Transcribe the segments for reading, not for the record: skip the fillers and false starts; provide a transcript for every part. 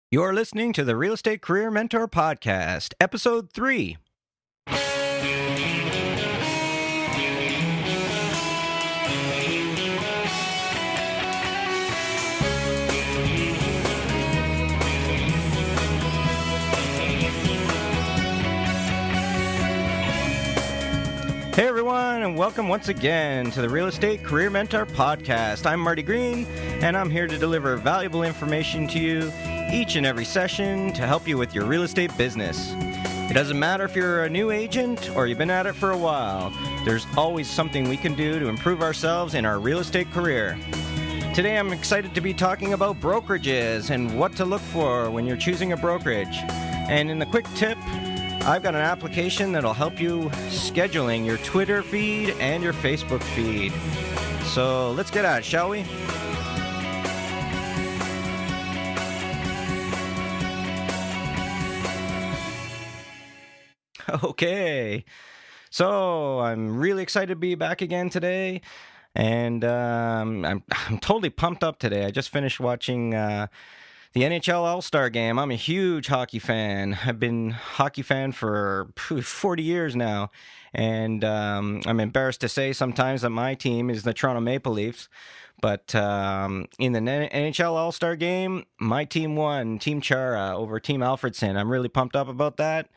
You're listening to the Real Estate Career Mentor Podcast, Episode 3. Hey everyone, and welcome once again to the Real Estate Career Mentor Podcast. I'm Marty Green, and I'm here to deliver valuable information to you each and every session to help you with your real estate business. It doesn't matter if you're a new agent or you've been at it for a while, there's always something we can do to improve ourselves in our real estate career. Today I'm excited to be talking about brokerages and what to look for when you're choosing a brokerage. And in the quick tip, I've got an application that'll help you scheduling your Twitter feed and your Facebook feed. So let's get at it, shall we? Okay, so I'm really excited to be back again today, and I'm totally pumped up today. I just finished watching the NHL All-Star Game. I'm a huge hockey fan. I've been a hockey fan for 40 years now, and I'm embarrassed to say sometimes that my team is the Toronto Maple Leafs. But in the NHL All-Star Game, my team won, Team Chara over Team Alfredson. I'm really pumped up about that.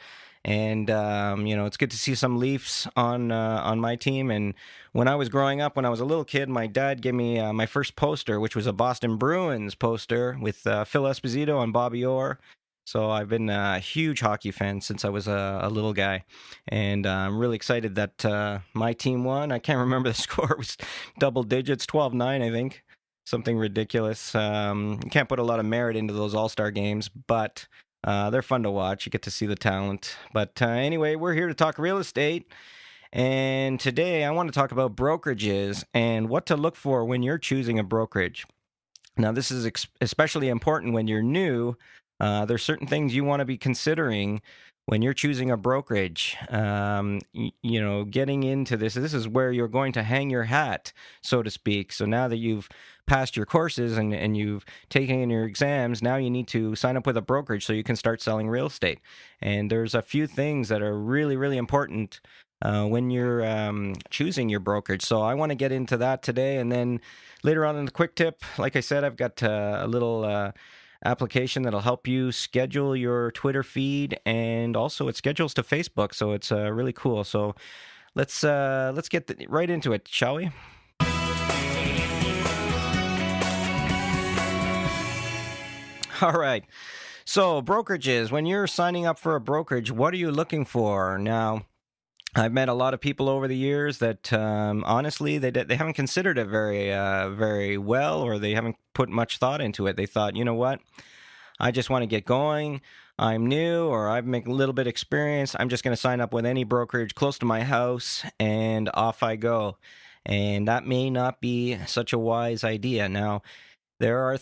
And it's good to see some Leafs on my team. And when I was growing up, when I was a little kid, my dad gave me my first poster, which was a Boston Bruins poster with Phil Esposito and Bobby Orr. So I've been a huge hockey fan since I was a little guy, and I'm really excited that my team won. I can't remember the score; it was double digits, 12-9, I think, something ridiculous. You can't put a lot of merit into those All-Star games, but they're fun to watch. You get to see the talent. But anyway, we're here to talk real estate. And today I want to talk about brokerages and what to look for when you're choosing a brokerage. Now, this is especially important when you're new. There's certain things you want to be considering when you're choosing a brokerage. Getting into this is where you're going to hang your hat, so to speak. So now that you've passed your courses and you've taken your exams, now you need to sign up with a brokerage so you can start selling real estate. And there's a few things that are really, really important when you're choosing your brokerage. So I want to get into that today. And then later on in the quick tip, like I said, I've got a little application that'll help you schedule your Twitter feed, and also it schedules to Facebook, so it's really cool. So let's get right into it, shall we? All right. So brokerages, when you're signing up for a brokerage, what are you looking for? Now, I've met a lot of people over the years that honestly they haven't considered it very well, or they haven't put much thought into it. They thought, you know what, I just want to get going. I'm new, or I've made a little bit of experience. I'm just going to sign up with any brokerage close to my house, and off I go. And that may not be such a wise idea. Now, there are a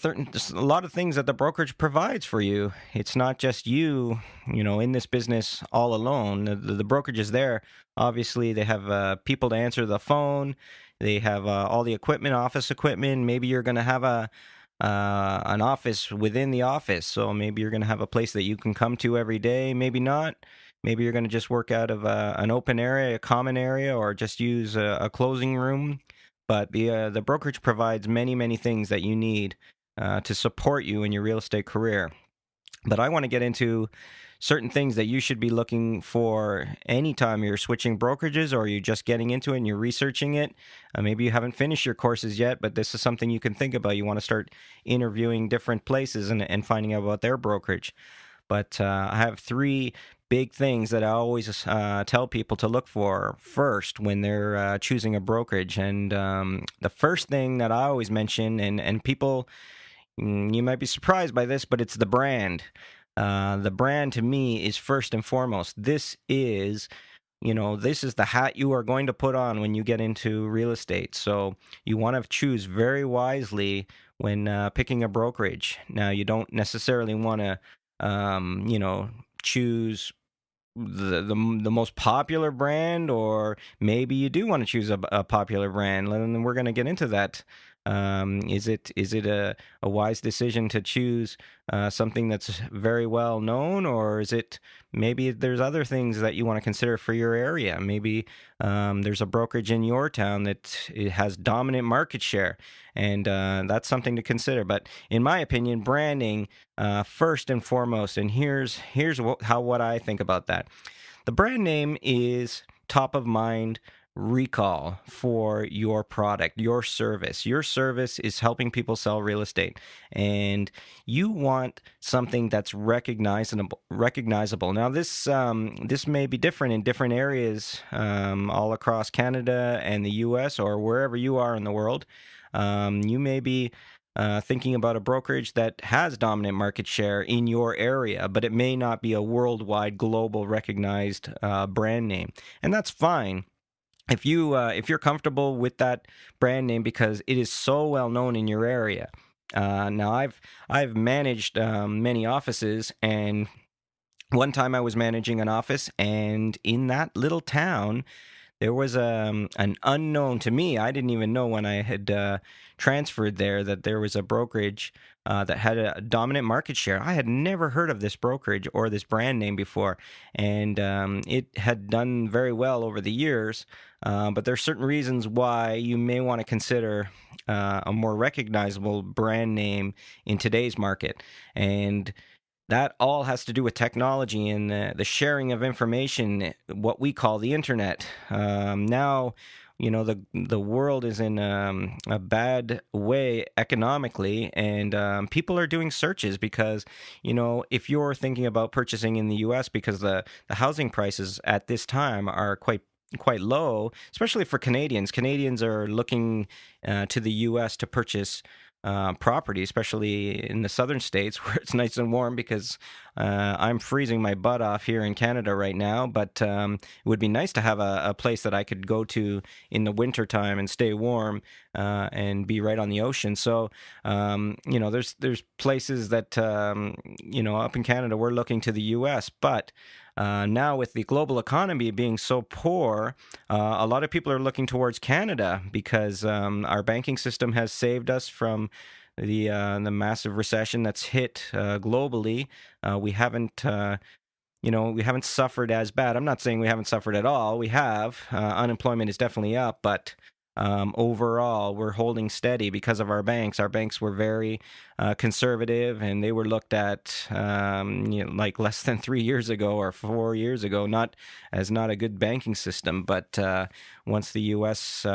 lot of things that the brokerage provides for you. It's not just you, in this business all alone. The brokerage is there. Obviously, they have people to answer the phone. They have all the equipment, office equipment. Maybe you're going to have an office within the office. So maybe you're going to have a place that you can come to every day. Maybe not. Maybe you're going to just work out of an open area, a common area, or just use a closing room. But the brokerage provides many, many things that you need to support you in your real estate career. But I want to get into certain things that you should be looking for anytime you're switching brokerages, or you're just getting into it and you're researching it. Maybe you haven't finished your courses yet, but this is something you can think about. You want to start interviewing different places and finding out about their brokerage. But I have three big things that I always tell people to look for first when they're choosing a brokerage. And the first thing that I always mention, and people, you might be surprised by this, but it's the brand. The brand to me is first and foremost. This is the hat you are going to put on when you get into real estate. So you want to choose very wisely when picking a brokerage. Now, you don't necessarily want to, choose the most popular brand, or maybe you do want to choose a popular brand, and we're going to get into that Is it a wise decision to choose something that's very well known, or is it maybe there's other things that you want to consider for your area? Maybe there's a brokerage in your town that it has dominant market share, and that's something to consider. But in my opinion, branding first and foremost, and here's what I think about that. The brand name is top of mind recall for your product, your service. Your service is helping people sell real estate, and you want something that's recognizable. Recognizable. Now, this may be different in different areas all across Canada and the U.S. or wherever you are in the world. You may be thinking about a brokerage that has dominant market share in your area, but it may not be a worldwide, global recognized brand name, and that's fine. If you're comfortable with that brand name because it is so well known in your area. Now, I've managed many offices, and one time I was managing an office, and in that little town, there was an unknown to me. I didn't even know when I had transferred there that there was a brokerage that had a dominant market share. I had never heard of this brokerage or this brand name before, and it had done very well over the years. But there are certain reasons why you may want to consider a more recognizable brand name in today's market. And that all has to do with technology and the sharing of information, what we call the internet. Now, the world is in a bad way economically, and people are doing searches because, if you're thinking about purchasing in the U.S. because the housing prices at this time are quite low, especially for Canadians. Canadians are looking to the U.S. to purchase property, especially in the southern states where it's nice and warm, because I'm freezing my butt off here in Canada right now. But it would be nice to have a place that I could go to in the wintertime and stay warm and be right on the ocean. So, there's places that, up in Canada, we're looking to the U.S., but now, with the global economy being so poor, a lot of people are looking towards Canada because our banking system has saved us from the massive recession that's hit globally. We haven't. We haven't suffered as bad. I'm not saying we haven't suffered at all. We have. Unemployment is definitely up, but overall, we're holding steady because of our banks. Our banks were very conservative, and they were looked at like less than 3 years ago or 4 years ago, not a good banking system. But once the U.S.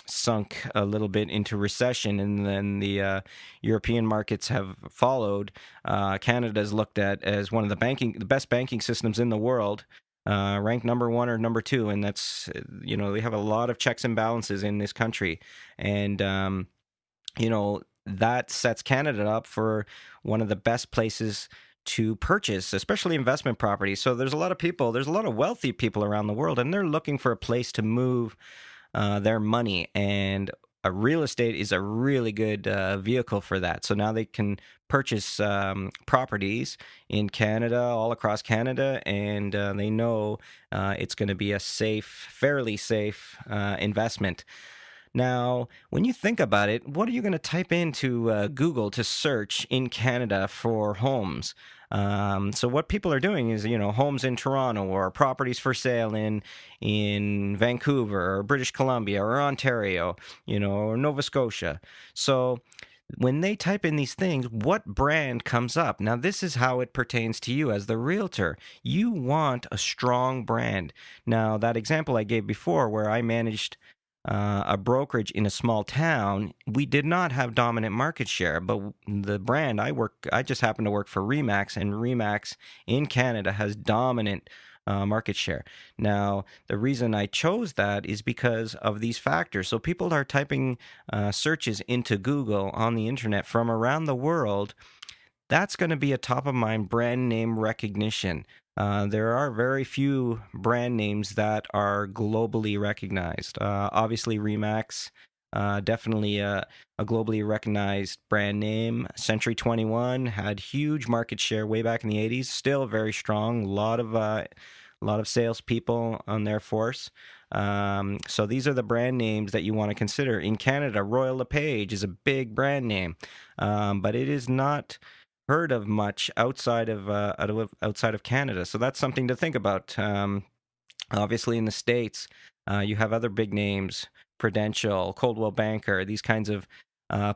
Sunk a little bit into recession, and then the European markets have followed, Canada is looked at as one of the best banking systems in the world. Ranked number one or number two, and that's we have a lot of checks and balances in this country, and that sets Canada up for one of the best places to purchase, especially investment properties. So there's a lot of wealthy people around the world, and they're looking for a place to move their money, and real estate is a really good vehicle for that. So now they can purchase properties in Canada, all across Canada, and they know it's going to be a fairly safe investment. Now, when you think about it, what are you going to type into Google to search in Canada for homes? So what people are doing is, homes in Toronto, or properties for sale in Vancouver or British Columbia or Ontario, or Nova Scotia. So when they type in these things, what brand comes up? Now, this is how it pertains to you as the realtor. You want a strong brand. Now, that example I gave before where I managed a brokerage in a small town, we did not have dominant market share, but the brand I just happen to work for Remax, and Remax in Canada has dominant market share. Now, the reason I chose that is because of these factors. So people are typing searches into Google on the internet from around the world. That's going to be a top of mind brand name recognition. There are very few brand names that are globally recognized. Obviously, Remax, definitely a globally recognized brand name. Century 21 had huge market share way back in the 80s, still very strong. A lot of salespeople on their force. So these are the brand names that you want to consider. In Canada, Royal LePage is a big brand name, but it is not heard of much outside of Canada. So that's something to think about. Obviously, in the States, you have other big names, Prudential, Coldwell Banker, these kinds of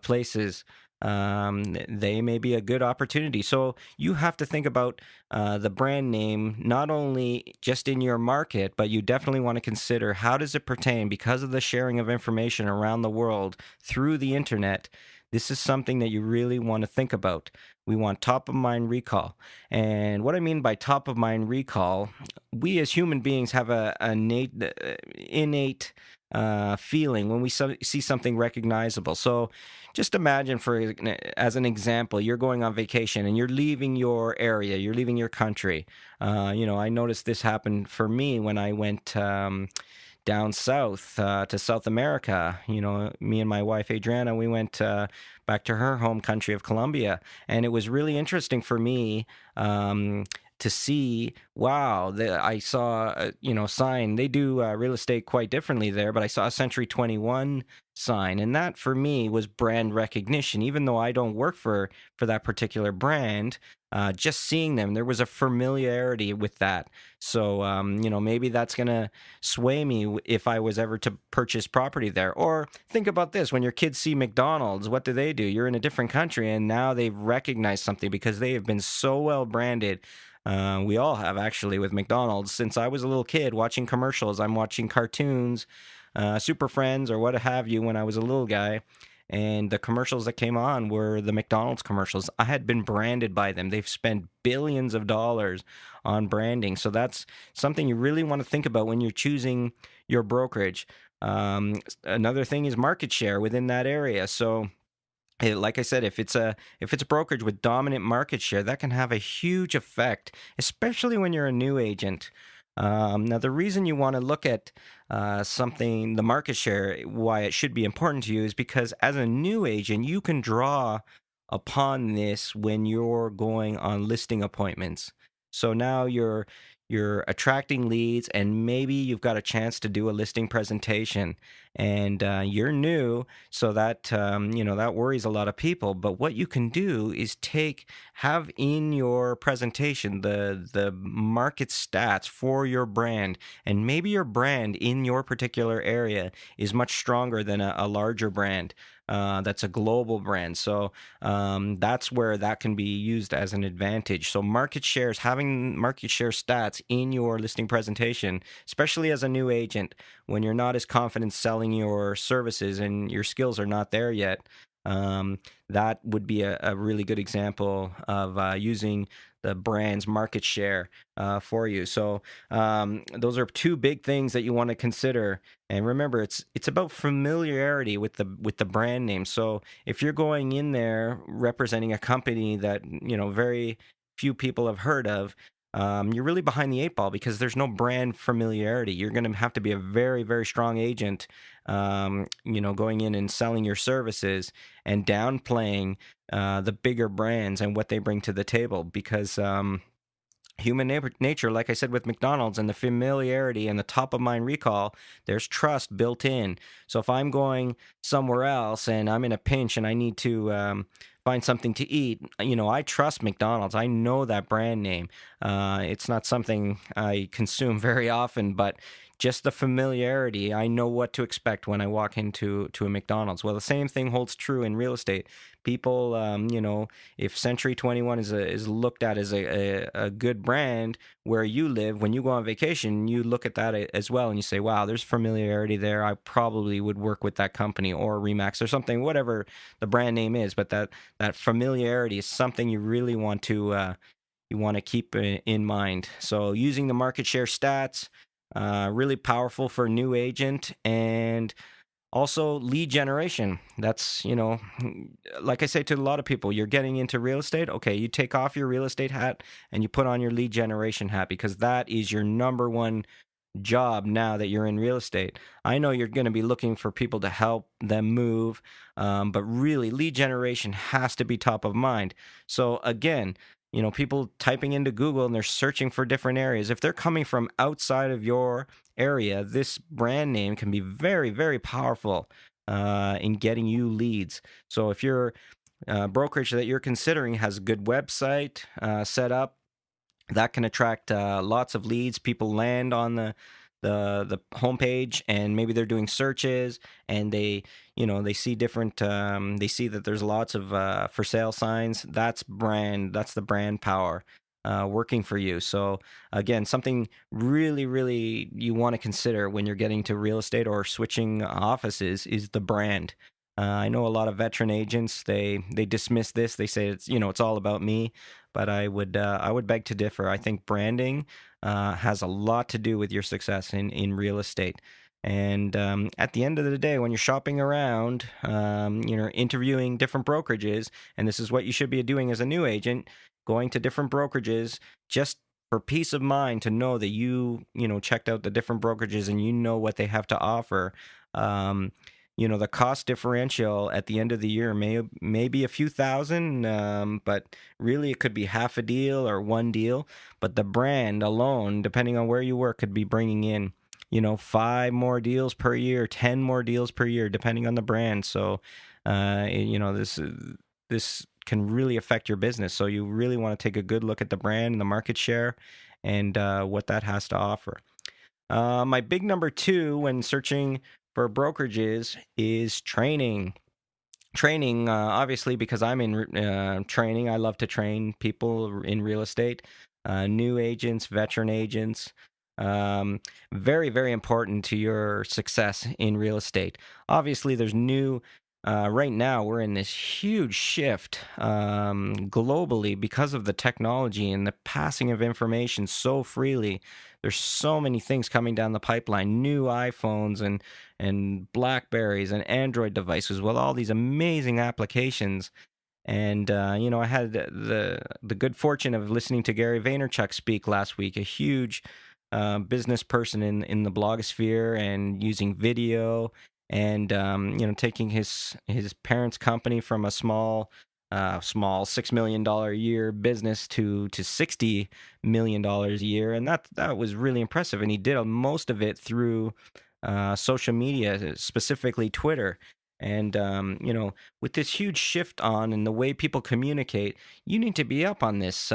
places. They may be a good opportunity. So you have to think about the brand name, not only just in your market, but you definitely want to consider how does it pertain because of the sharing of information around the world through the internet. This is something that you really want to think about. We want top of mind recall. And what I mean by top of mind recall, we as human beings have innate feeling when we see something recognizable. So just imagine, as an example, you're going on vacation and you're leaving your area, you're leaving your country. I noticed this happened for me when I went down south to South America. Me and my wife Adriana, we went back to her home country of Colombia, and it was really interesting for me to see. Wow, I saw sign. They do real estate quite differently there, but I saw a Century 21 sign, and that for me was brand recognition. Even though I don't work for that particular brand, just seeing them, there was a familiarity with that. So maybe that's gonna sway me if I was ever to purchase property there. Or think about this: when your kids see McDonald's, what do? You're in a different country, and now they've recognized something because they have been so well branded. We all have, actually, with McDonald's. Since I was a little kid watching commercials, I'm watching cartoons, Super Friends, or what have you, when I was a little guy. And the commercials that came on were the McDonald's commercials. I had been branded by them. They've spent billions of dollars on branding. So that's something you really want to think about when you're choosing your brokerage. Another thing is market share within that area. So like I said, if it's a brokerage with dominant market share, that can have a huge effect, especially when you're a new agent. Now, the reason you want to look at the market share, why it should be important to you, is because as a new agent, you can draw upon this when you're going on listing appointments. So now you're attracting leads, and maybe you've got a chance to do a listing presentation, and you're new, so that that worries a lot of people. But what you can do is have in your presentation the market stats for your brand, and maybe your brand in your particular area is much stronger than a larger brand. That's a global brand. So that's where that can be used as an advantage. So having market share stats in your listing presentation, especially as a new agent, when you're not as confident selling your services and your skills are not there yet, that would be a really good example of using the brand's market share for you. So those are two big things that you want to consider. And remember, it's about familiarity with the brand name. So if you're going in there representing a company that very few people have heard of, you're really behind the eight ball because there's no brand familiarity. You're going to have to be a very, very strong agent, going in and selling your services and downplaying the bigger brands and what they bring to the table, because human nature, like I said, with McDonald's and the familiarity and the top of mind recall, there's trust built in. So if I'm going somewhere else and I'm in a pinch and I need to find something to eat, I trust McDonald's. I know that brand name. It's not something I consume very often, but just the familiarity, I know what to expect when I walk into a McDonald's. Well, the same thing holds true in real estate. People, if Century 21 is looked at as a good brand where you live, when you go on vacation, you look at that as well and you say, wow, there's familiarity there. I probably would work with that company, or Remax or something, whatever the brand name is. But that familiarity is something you really want to keep in mind. So using the market share stats, really powerful for a new agent. And also lead generation. That's, like I say to a lot of people, you're getting into real estate. Okay, you take off your real estate hat and you put on your lead generation hat, because that is your number one job now that you're in real estate. I know you're going to be looking for people to help them move, but really lead generation has to be top of mind. So again, people typing into Google and they're searching for different areas. If they're coming from outside of your area, this brand name can be very, very powerful in getting you leads. So if your brokerage that you're considering has a good website set up, that can attract lots of leads. People land on the homepage, and maybe they're doing searches, and they see different they see that there's lots of for sale signs. That's the brand power working for you. So again, something really, really you want to consider when you're getting to real estate or switching offices is the brand. I know a lot of veteran agents, they dismiss this. They say it's all about me, but I would beg to differ. I think branding has a lot to do with your success in real estate. And at the end of the day, when you're shopping around, interviewing different brokerages, and this is what you should be doing as a new agent, going to different brokerages just for peace of mind to know that checked out the different brokerages and you know what they have to offer. Um, the cost differential at the end of the year may be a few thousand, but really it could be half a deal or one deal. But the brand alone, depending on where you work, could be bringing in, 5 more deals per year, 10 more deals per year, depending on the brand. So, this can really affect your business. So you really want to take a good look at the brand and the market share and what that has to offer. My big number two when searching for brokerages is training. Training, obviously, because I'm in training, I love to train people in real estate, new agents, veteran agents. Um, Very, very important to your success in real estate. Obviously, there's right now, we're in this huge shift globally because of the technology and the passing of information so freely. There's so many things coming down the pipeline, new iPhones and Blackberries and Android devices with all these amazing applications. And I had the good fortune of listening to Gary Vaynerchuk speak last week, a huge business person in the blogosphere and using video and taking his parents' company from a small $6 million a year business to $60 million a year, and that was really impressive. And he did most of it through social media, specifically Twitter. And with this huge shift on and the way people communicate, you need to be up on this.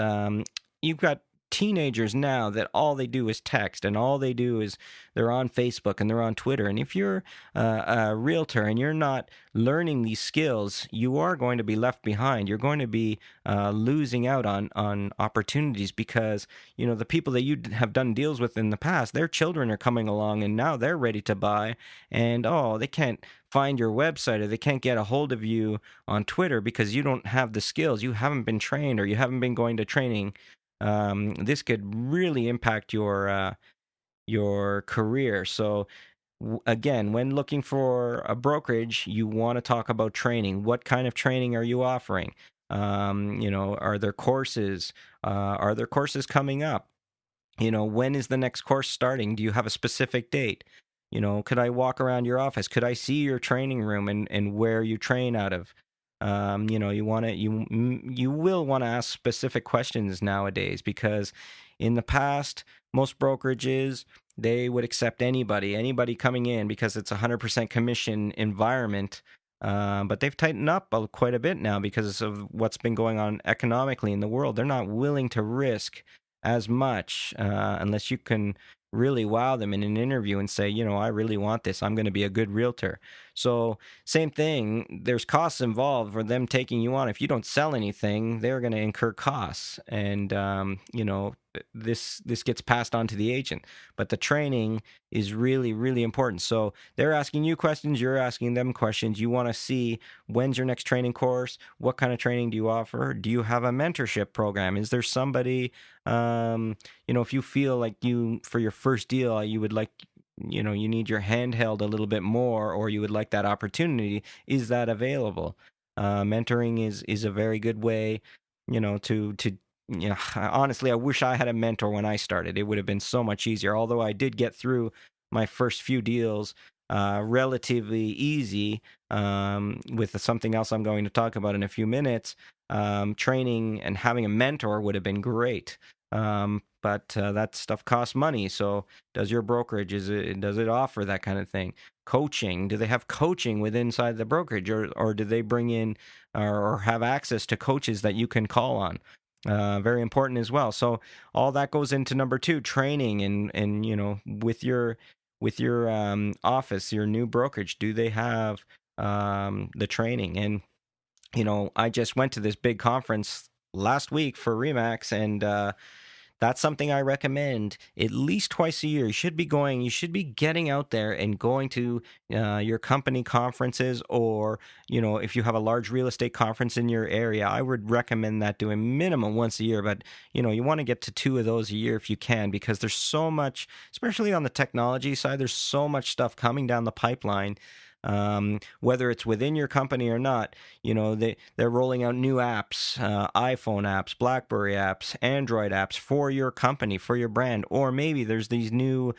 You've got teenagers now that all they do is text, and all they do is they're on Facebook and they're on Twitter. And if you're a realtor and you're not learning these skills, you are going to be left behind. You're going to be losing out on opportunities because the people that you have done deals with in the past, their children are coming along and now they're ready to buy, and they can't find your website or they can't get a hold of you on Twitter because you don't have the skills. You haven't been trained or you haven't been going to training. This could really impact your career. So again, when looking for a brokerage, you want to talk about training. What kind of training are you offering? Are there courses? Are there courses coming up? When is the next course starting? Do you have a specific date? Could I walk around your office? Could I see your training room and where you train out of? You will want to ask specific questions nowadays because in the past, most brokerages, they would accept anybody coming in because it's a 100% commission environment. But they've tightened up quite a bit now because of what's been going on economically in the world. They're not willing to risk as much unless you can really wow them in an interview and say, I really want this. I'm going to be a good realtor. So same thing, there's costs involved for them taking you on. If you don't sell anything, they're going to incur costs. And, this gets passed on to the agent. But the training is really, really important. So they're asking you questions, you're asking them questions. You want to see when's your next training course? What kind of training do you offer? Do you have a mentorship program? Is there somebody, if you feel like for your first deal, you would like, you need your hand held a little bit more, or you would like that opportunity, is that available? Mentoring is a very good way, to honestly, I wish I had a mentor when I started. It would have been so much easier. Although I did get through my first few deals relatively easy with something else I'm going to talk about in a few minutes. Training and having a mentor would have been great. but that stuff costs money. So does your brokerage, does it offer that kind of thing? Coaching, do they have coaching within inside the brokerage, or do they bring in or have access to coaches that you can call on? Very important as well. So all that goes into number two, training, and with your office, your new brokerage, do they have the training? And I just went to this big conference last week for Remax, and that's something I recommend at least twice a year. You should be going, you should be getting out there and going to your company conferences, or, if you have a large real estate conference in your area, I would recommend that doing minimum once a year. But, you want to get to two of those a year if you can, because there's so much, especially on the technology side, there's so much stuff coming down the pipeline. Whether it's within your company or not, they're rolling out new apps, iPhone apps, BlackBerry apps, Android apps for your company, for your brand. Or maybe there's these new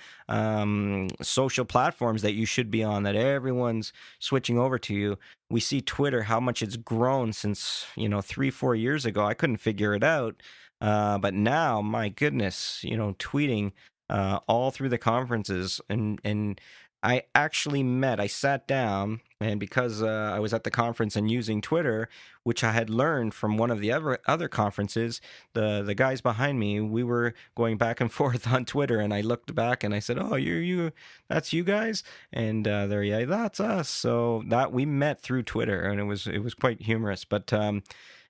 social platforms that you should be on that everyone's switching over to you. We see Twitter, how much it's grown since 3-4 years ago. I couldn't figure it out, but now, my goodness, tweeting all through the conferences, and I sat down, and because I was at the conference and using Twitter, which I had learned from one of the other conferences, the guys behind me, we were going back and forth on Twitter, and I looked back and I said, "Oh, you, that's you guys," and yeah, that's us. So that we met through Twitter, and it was quite humorous, but.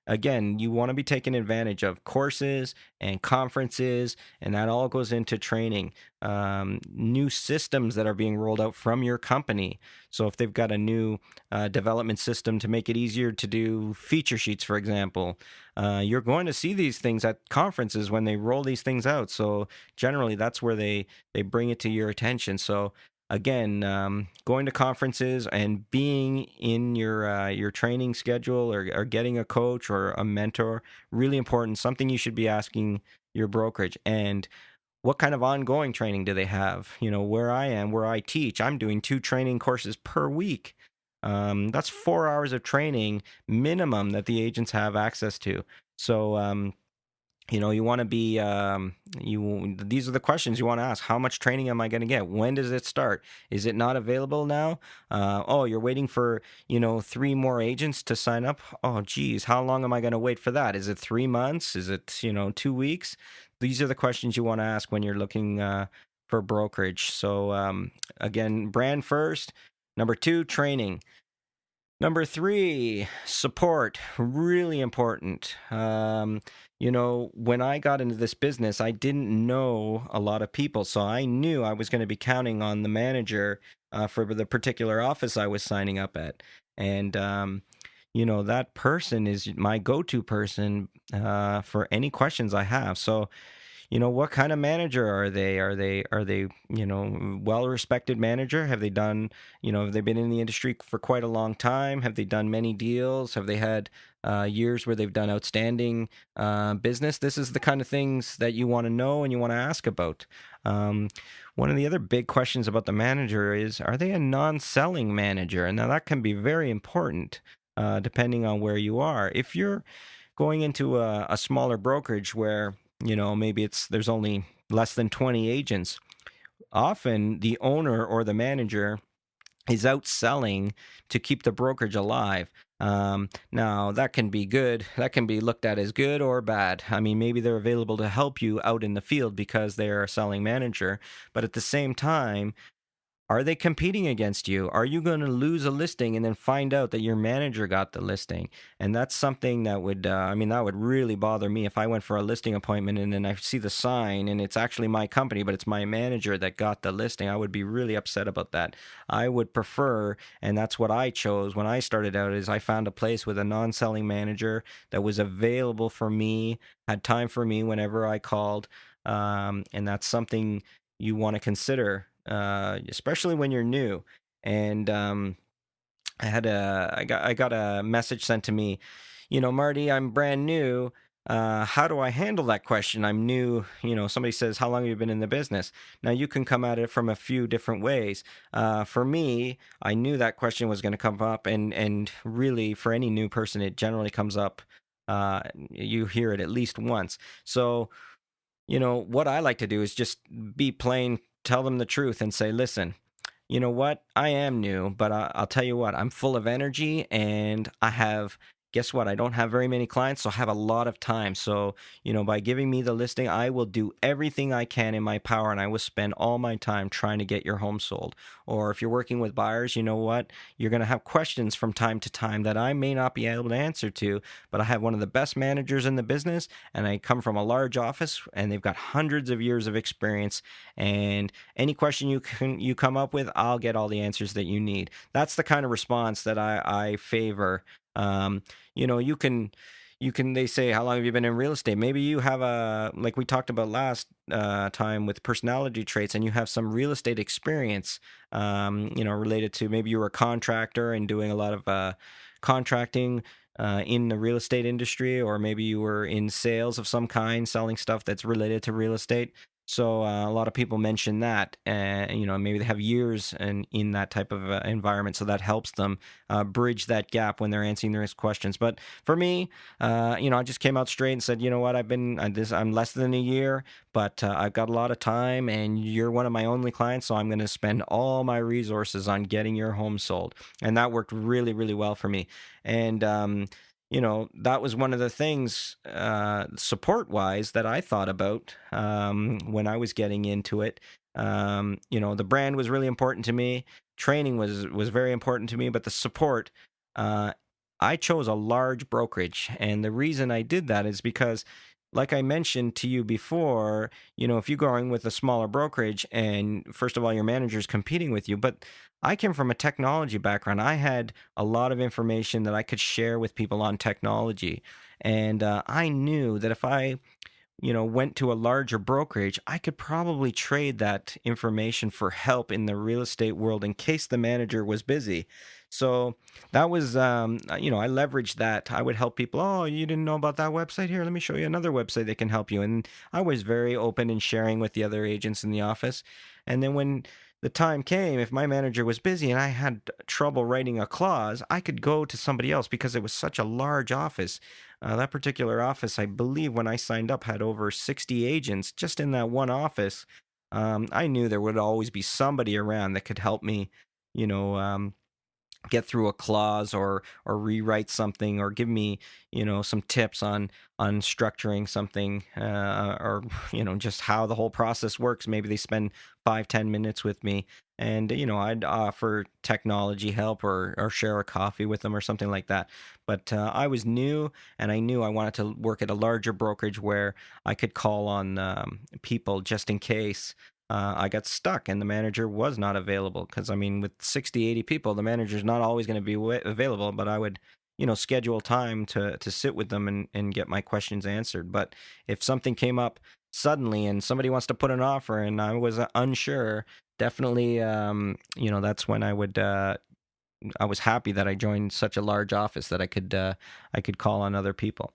Again, you want to be taking advantage of courses and conferences, and that all goes into training. New systems that are being rolled out from your company. So if they've got a new development system to make it easier to do feature sheets, for example, you're going to see these things at conferences when they roll these things out. So generally, that's where they bring it to your attention. So again, going to conferences and being in your training schedule, or getting a coach or a mentor, really important. Something you should be asking your brokerage. And what kind of ongoing training do they have? Where I am, where I teach, I'm doing 2 training courses per week. That's 4 hours of training minimum that the agents have access to. So you want to be these are the questions you want to ask. How much training am I going to get? When does it start? Is it not available now? Oh, you're waiting for 3 more agents to sign up. Oh geez, how long am I going to wait for that? Is it 3 months? Is it 2 weeks? These are the questions you want to ask when you're looking for brokerage. So again, brand first. Number 2, training. Number 3, support, really important. When I got into this business, I didn't know a lot of people, so I knew I was going to be counting on the manager for the particular office I was signing up at. And, that person is my go-to person for any questions I have. So, what kind of manager are they? Are they well-respected manager? Have they done, have they been in the industry for quite a long time? Have they done many deals? Have they had years where they've done outstanding business? This is the kind of things that you want to know and you want to ask about. One of the other big questions about the manager is, are they a non-selling manager? And now that can be very important depending on where you are. If you're going into a smaller brokerage where maybe there's only less than 20 agents, often the owner or the manager is out selling to keep the brokerage alive. Now, that can be good. That can be looked at as good or bad. I mean, maybe they're available to help you out in the field because they're a selling manager. But at the same time, are they competing against you? Are you going to lose a listing and then find out that your manager got the listing? And that's something that would, that would really bother me if I went for a listing appointment and then I see the sign and it's actually my company, but it's my manager that got the listing. I would be really upset about that. I would prefer, and that's what I chose when I started out, is I found a place with a non-selling manager that was available for me, had time for me whenever I called. And that's something you want to consider, especially when you're new. And I got a message sent to me. Marty, I'm brand new. How do I handle that question? I'm new. Somebody says, how long have you been in the business? Now, you can come at it from a few different ways. For me, I knew that question was going to come up, and really, for any new person, it generally comes up. You hear it at least once. So, what I like to do is just be plain, tell them the truth and say, listen, you know what? I am new, but I'll tell you what, I'm full of energy and guess what? I don't have very many clients, so I have a lot of time. So, by giving me the listing, I will do everything I can in my power and I will spend all my time trying to get your home sold. Or if you're working with buyers, you know what? You're going to have questions from time to time that I may not be able to answer to, but I have one of the best managers in the business and I come from a large office and they've got hundreds of years of experience, and any question you come up with, I'll get all the answers that you need. That's the kind of response that I favor. Um, you can they say, how long have you been in real estate? Maybe you have like we talked about last time with personality traits, and you have some real estate experience, related to maybe you were a contractor and doing a lot of contracting in the real estate industry, or maybe you were in sales of some kind, selling stuff that's related to real estate. So a lot of people mention that, maybe they have years in that type of environment, so that helps them bridge that gap when they're answering their questions. But for me, I just came out straight and said, you know what, I'm less than a year, but I've got a lot of time, and you're one of my only clients, so I'm going to spend all my resources on getting your home sold, and that worked really, really well for me. And that was one of the things, support wise, that I thought about when I was getting into it. The brand was really important to me. Training was very important to me, but the support, uh, I chose a large brokerage. And the reason I did that is because, like I mentioned to you before, if you're going with a smaller brokerage and first of all, your manager's competing with you, but I came from a technology background. I had a lot of information that I could share with people on technology. And I knew that if I went to a larger brokerage, I could probably trade that information for help in the real estate world in case the manager was busy. So that was, I leveraged that. I would help people. Oh, you didn't know about that website? Here, let me show you another website that can help you. And I was very open in sharing with the other agents in the office. And then when the time came, if my manager was busy and I had trouble writing a clause, I could go to somebody else because it was such a large office. That particular office, I believe, when I signed up, had over 60 agents just in that one office. I knew there would always be somebody around that could help me, you know, get through a clause or rewrite something or give me some tips on structuring something, or just how the whole process works. Maybe they spend 5-10 minutes with me, and I'd offer technology help or share a coffee with them or something like that. But I was new, and I knew I wanted to work at a larger brokerage where I could call on people just in case I got stuck and the manager was not available. Because, I mean, with 60, 80 people, the manager's not always going to be available, but I would, schedule time to sit with them and get my questions answered. But if something came up suddenly and somebody wants to put an offer and I was unsure, definitely, that's when I was happy that I joined such a large office that I could call on other people.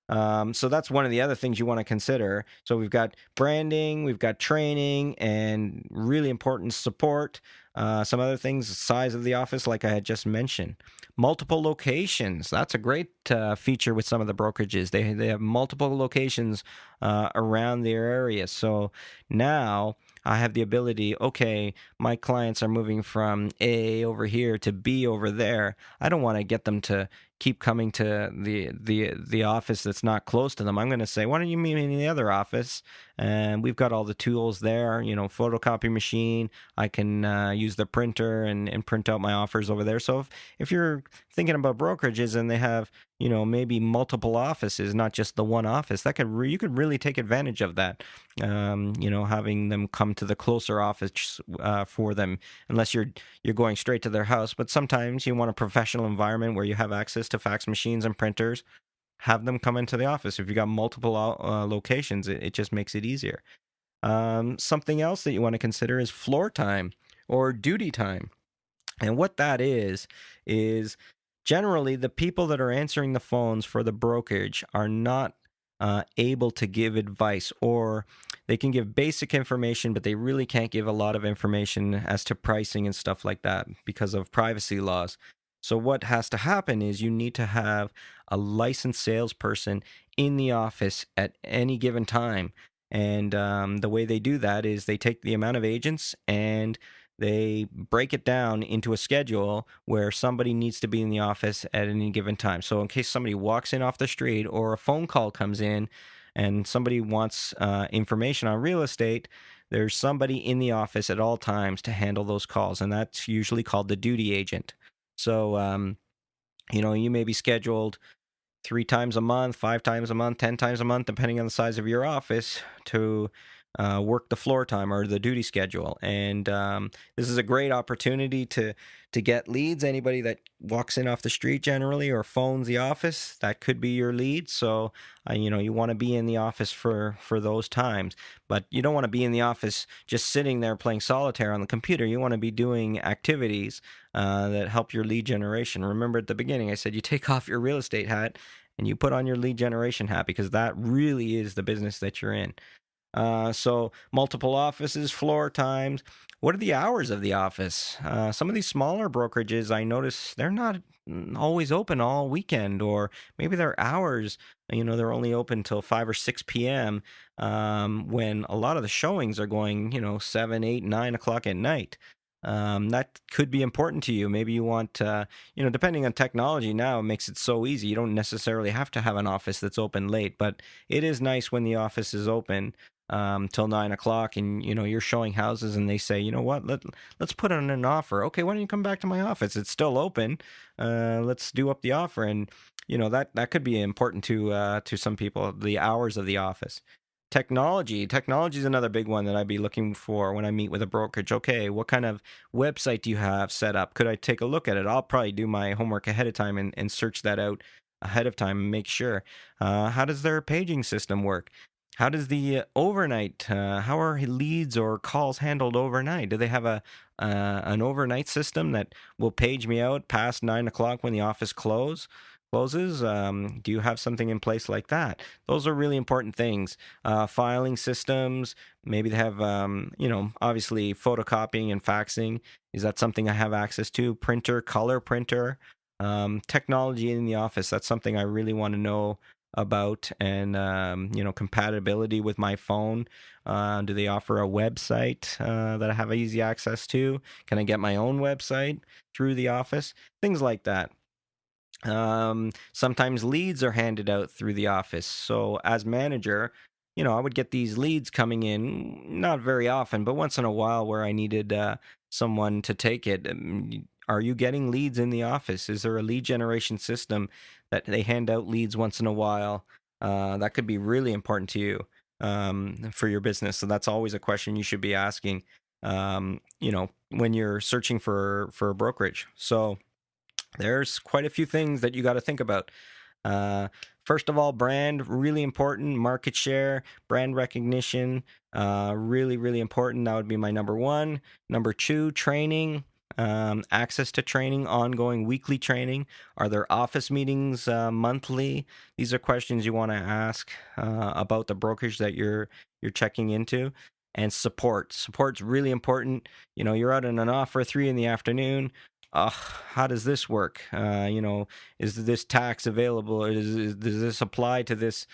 So that's one of the other things you want to consider. So we've got branding, we've got training, and really important support. Some other things, the size of the office, like I had just mentioned. Multiple locations. That's a great feature with some of the brokerages. They have multiple locations around their area. So now I have the ability, okay, my clients are moving from A over here to B over there. I don't want to get them to keep coming to the office that's not close to them. I'm going to say, why don't you meet me in the other office? And we've got all the tools there, photocopy machine. I can use the printer and print out my offers over there. So if you're thinking about brokerages and they have, maybe multiple offices, not just the one office, you could really take advantage of that. Having them come to the closer office for them, unless you're going straight to their house. But sometimes you want a professional environment where you have access to fax machines and printers. Have them come into the office. If you got multiple locations, it just makes it easier. Something else that you want to consider is floor time or duty time. And what that is generally the people that are answering the phones for the brokerage are not able to give advice, or they can give basic information, but they really can't give a lot of information as to pricing and stuff like that because of privacy laws. So what has to happen is you need to have a licensed salesperson in the office at any given time. And the way they do that is they take the amount of agents and they break it down into a schedule where somebody needs to be in the office at any given time. So in case somebody walks in off the street or a phone call comes in and somebody wants information on real estate, there's somebody in the office at all times to handle those calls, and that's usually called the duty agent. So, you may be scheduled 3 times a month, 5 times a month, 10 times a month, depending on the size of your office, to work the floor time or the duty schedule. And this is a great opportunity to get leads. Anybody that walks in off the street generally or phones the office, that could be your lead. So you want to be in the office for those times, but you don't want to be in the office just sitting there playing solitaire on the computer. You want to be doing activities that help your lead generation. Remember at the beginning, I said you take off your real estate hat and you put on your lead generation hat, because that really is the business that you're in. So multiple offices, floor times. What are the hours of the office? Some of these smaller brokerages, I notice they're not always open all weekend, or maybe their hours, they're only open till 5 or 6 p.m. When a lot of the showings are going, 7, 8, 9 o'clock at night. That could be important to you. Maybe you want, depending on technology now, it makes it so easy. You don't necessarily have to have an office that's open late, but it is nice when the office is open till 9 o'clock, and you're showing houses, and they say, you know what, let's put on an offer. Okay, why don't you come back to my office? It's still open. Let's do up the offer, and that could be important to some people. The hours of the office. Technology is another big one that I'd be looking for when I meet with a brokerage. Okay, what kind of website do you have set up? Could I take a look at it? I'll probably do my homework ahead of time and search that out ahead of time and make sure. How does their paging system work? How does the overnight? How are leads or calls handled overnight? Do they have an overnight system that will page me out past 9 o'clock when the office closes? Do you have something in place like that? Those are really important things. Filing systems, maybe they have, obviously photocopying and faxing. Is that something I have access to? Printer, color printer, technology in the office. That's something I really want to know about. And, compatibility with my phone. Do they offer a website that I have easy access to? Can I get my own website through the office? Things like that. Sometimes leads are handed out through the office. So as manager, I would get these leads coming in, not very often, but once in a while, where I needed someone to take it. Are you getting leads in the office? Is there a lead generation system that they hand out leads once in a while? That could be really important to you for your business. So that's always a question you should be asking, when you're searching for a brokerage. So there's quite a few things that you got to think about. Uh, First of all, brand, really important. Market share, brand recognition, really, really important. That would be my number one. Number two, training, access to training, ongoing weekly training. Are there office meetings monthly? These are questions you want to ask about the brokerage that you're checking into. And support's really important. You're out in an offer 3 in the afternoon. How does this work? Is this tax available? Or does this apply to this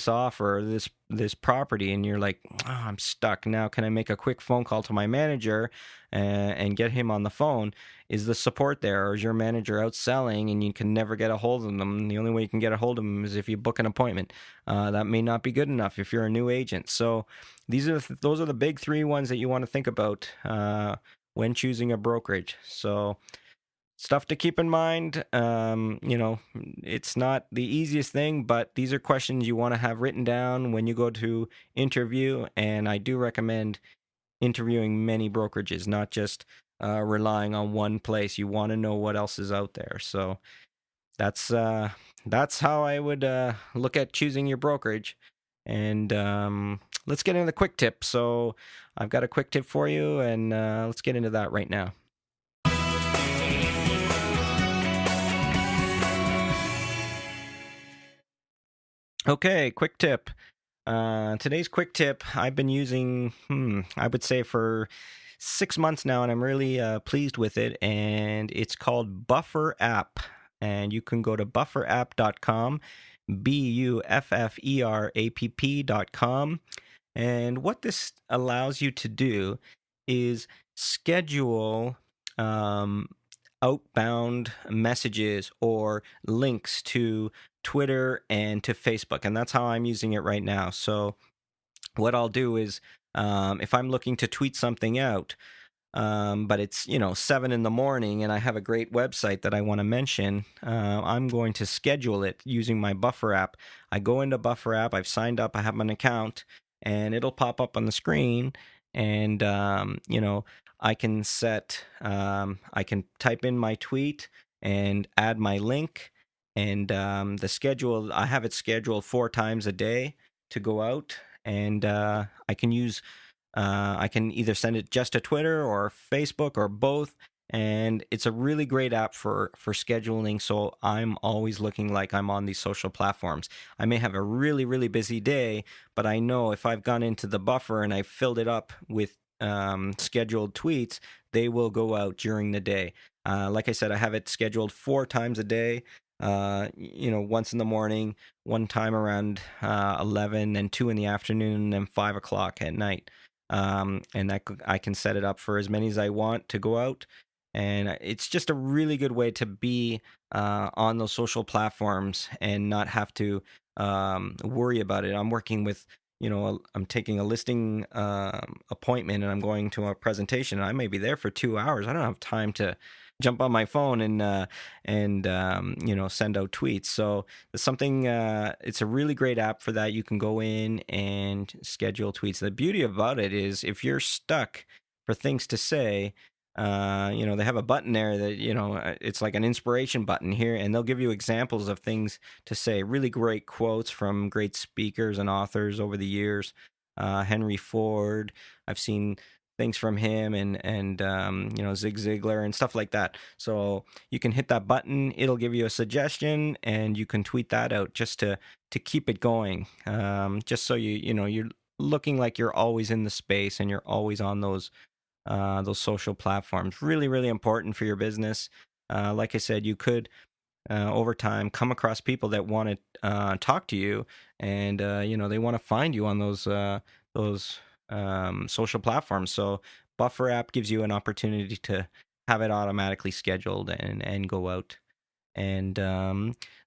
offer, or this property? And you're like, I'm stuck now. Can I make a quick phone call to my manager and get him on the phone? Is the support there, or is your manager out selling and you can never get a hold of them? The only way you can get a hold of them is if you book an appointment. That may not be good enough if you're a new agent. So those are the big 3 ones that you want to think about when choosing a brokerage. So stuff to keep in mind. It's not the easiest thing, but these are questions you want to have written down when you go to interview. And I do recommend interviewing many brokerages, not just relying on one place. You want to know what else is out there. So that's how I would look at choosing your brokerage. And let's get into the quick tip. So I've got a quick tip for you, and let's get into that right now. Okay, quick tip. Today's quick tip I've been using, I would say for 6 months now, and I'm really pleased with it. And it's called Buffer App. And you can go to bufferapp.com, BUFFERAPP.com. And what this allows you to do is schedule um, outbound messages or links to Twitter and to Facebook. And that's how I'm using it right now. So what I'll do is if I'm looking to tweet something out, but it's 7 in the morning and I have a great website that I want to mention, I'm going to schedule it using my Buffer app. I go into Buffer app, I've signed up, I have an account, and it'll pop up on the screen. And I can I can type in my tweet and add my link. And the schedule, I have it scheduled 4 times a day to go out. And I can either send it just to Twitter or Facebook or both. And it's a really great app for scheduling. So I'm always looking like I'm on these social platforms. I may have a really, really busy day, but I know if I've gone into the Buffer and I've filled it up with scheduled tweets, they will go out during the day. Like I said, I have it scheduled 4 times a day. Once in the morning, one time around 11, and 2 in the afternoon, and then 5 o'clock at night. And I can set it up for as many as I want to go out. And it's just a really good way to be on those social platforms and not have to worry about it. I'm working with, I'm taking a listing appointment and I'm going to a presentation. And I may be there for 2 hours. I don't have time to jump on my phone and send out tweets. So it's something. It's a really great app for that. You can go in and schedule tweets. The beauty about it is if you're stuck for things to say, they have a button there that it's like an inspiration button here, and they'll give you examples of things to say. Really great quotes from great speakers and authors over the years. Henry Ford. I've seen things from him and Zig Ziglar and stuff like that. So you can hit that button, it'll give you a suggestion, and you can tweet that out just to keep it going. Just so you're looking like you're always in the space and you're always on those social platforms. Really, really important for your business. Like I said, you could over time come across people that want to talk to you, and they want to find you on those social platforms. So Buffer app gives you an opportunity to have it automatically scheduled and go out. And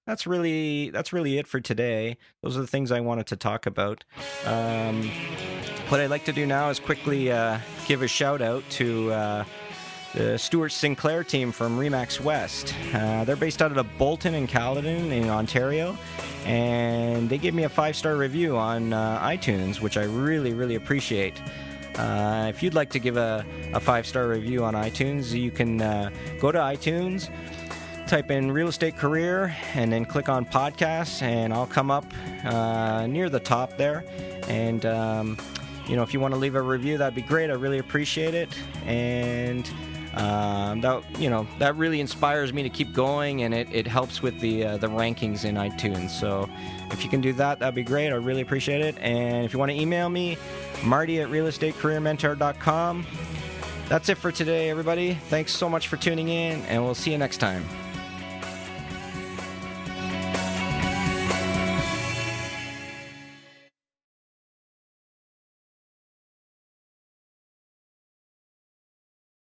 that's really it for today. Those are the things I wanted to talk about. What I'd like to do now is quickly give a shout out to the Stuart Sinclair team from Remax West. They're based out of Bolton and Caledon in Ontario, and they gave me a 5-star review on iTunes, which I really, really appreciate. If you'd like to give a 5-star review on iTunes, you can go to iTunes, type in Real Estate Career, and then click on podcasts, and I'll come up near the top there. And if you want to leave a review, that'd be great. I really appreciate it. And that really inspires me to keep going, and it helps with the rankings in iTunes. So if you can do that, that'd be great. I really appreciate it. And if you want to email me, Marty@realestatecareermentor.com. That's it for today, everybody. Thanks so much for tuning in, and we'll see you next time.